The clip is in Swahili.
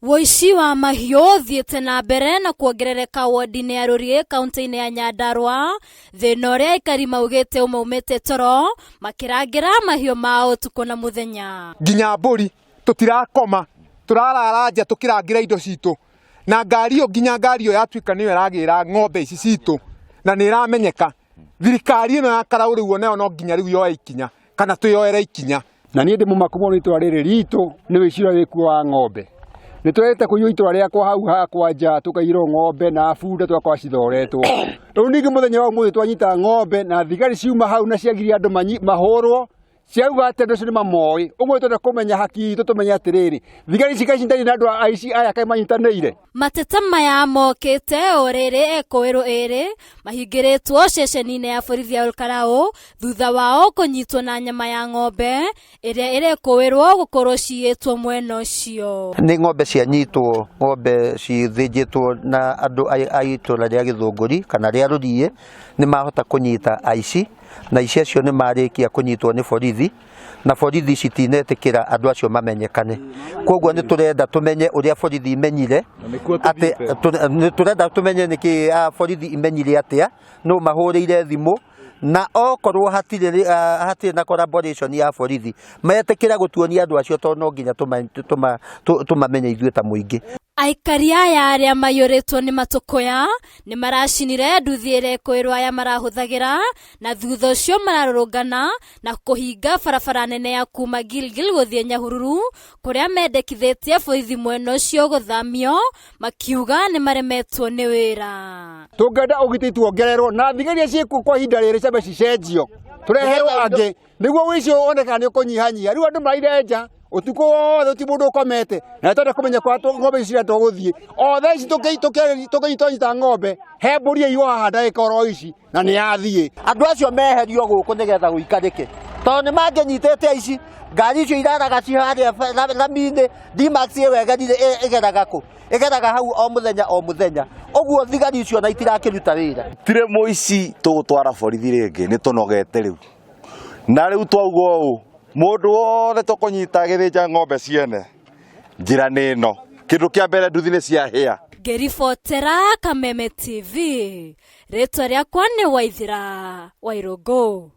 Woici wa mahiũ thiĩte na mbere na kuongerereka wodi-inĩ ya Rũriĩ kaunti-inĩ ya Nyandarua, thĩna ũrĩa aikari maugĩte umaumĩte toro makĩrangĩra mahiũ mao ũtukũ na mũthenya. Nginya mbũri tũtirakoma, tũrarara nja tũkĩrangĩra indo citũ, na nginya ngari ĩyo yatuĩka nĩyo ĩragĩra ng'ombe ici citũ na nĩ ĩramenyeka. Thirikari ĩno ya Karaũ rĩu nayo no nginya rĩu yoe ikinya kana twĩyoere ikinya. Na niĩ ndĩmũmaku mũno itũra rĩrĩ ritũ nĩ wĩcira wĩkuo wa ng'ombe. Nĩ tũrete kũiywo itũra rĩakwa hau hakwa nja tũkaiyĩrwo ng'ombe na bunda tũgakorwo cithoretwo. Rĩu ningĩ mũthenya wa ũmũthĩ twanyita ng'ombe na thigari ciuma hau na ciagiria andũ mahũrwo, ciauga atĩ andũ acio nĩ mamoĩ. Ũguo twenda kũmenya haki itũ tũmenye atĩrĩrĩ, thigari ici kaĩ citarĩ na andũ aici aya kaĩ manyitanĩire. Mateta maya mokĩte o rĩrĩ Ekũĩrũ ĩrĩ mahingĩrĩtwo ceceni-inĩ ya borithi ya Karaũ thutha wao kũnyitwo na nyama ya ng'ombe ĩrĩa ĩrekũĩrwo gũkorwo ciyĩtwo mwena ũcio. Nĩ ng'ombe cianyitwo, ng'ombe cithĩnjĩtwo na andũ a itũra rĩa Gĩthũngũri kana rĩa Rũriĩ nĩ mahota kũnyita aici, na aici acio nĩ marĩkia kũnyitwo nĩ borithi, na borithi citinetĩkĩra andũ acio mamenyekane. Koguo nĩ tũrenda tũmenye ũrĩa borithi imenyire atĩ, tũrenda tũmenye nĩkĩ borithi imenyire atĩa, no mahũrĩire thimũ, na okorwo hatirĩ na collaboration ya borithi metĩkĩra gũtuonia andũ acio, tondũ no nginya tũmamenye ithuĩ ta mũingĩ. Aikari aya arĩa maiyũrĩtwo nĩ matũkũya nĩ maracinire nduthi ĩrĩa Ekũĩrũ aya marahũthagĩra, na thutha ũcio mararũrũngana na kũhinga barabara nene ya kuma Gilgil gũthiĩ Nyahururu, kũrĩa mendekithĩtie borithi mwena ũcio gũthamio, makiuga nĩ maremetwo nĩ wĩra. Tũngĩenda ũgitĩri tuongererwo na thigari ciĩkuo kwa ihinda rĩrĩ ciambe cicenjio, tũreherwo angĩ nĩguo ũici wonekana nĩ ũkũnyihanyihia. Rĩu andũ maraire nja ũtukũ wothe ti mũndũ ũkomete, na twenda kũmenya kwa ng'ombe ici ciratwo gũthiĩ. O thaa ici tũkĩnyita ng'ombe he mbũri ĩiywo haha ndagĩka oro ici na nĩ yathiĩ. Andũ acio meherio gũkũ nĩgetha gũikarĩke, tondũ nĩ mangĩnyitĩte aici, ngari icio iraraga ciharĩa rami-inĩ, D-Max ĩyo ĩgeraga kũ? Ĩgeraga hau o mũthenya. Ũguo thigari icio na itirakĩruta wĩra. Tirĩ mũici tũgũtwara borithi rĩngĩ, nĩ tũnogete rĩu. Na rĩu twauga ũũ, mũndũ wothe tũkũnyita agĩthĩnja ng'ombe ciene, njĩra nĩ ĩno, kĩndũ kĩa mbere nduthi nĩ ciahĩa. Ngĩribotera Kameme TV, rĩtwa rĩakwa nĩ Waithĩra Wairũngũ.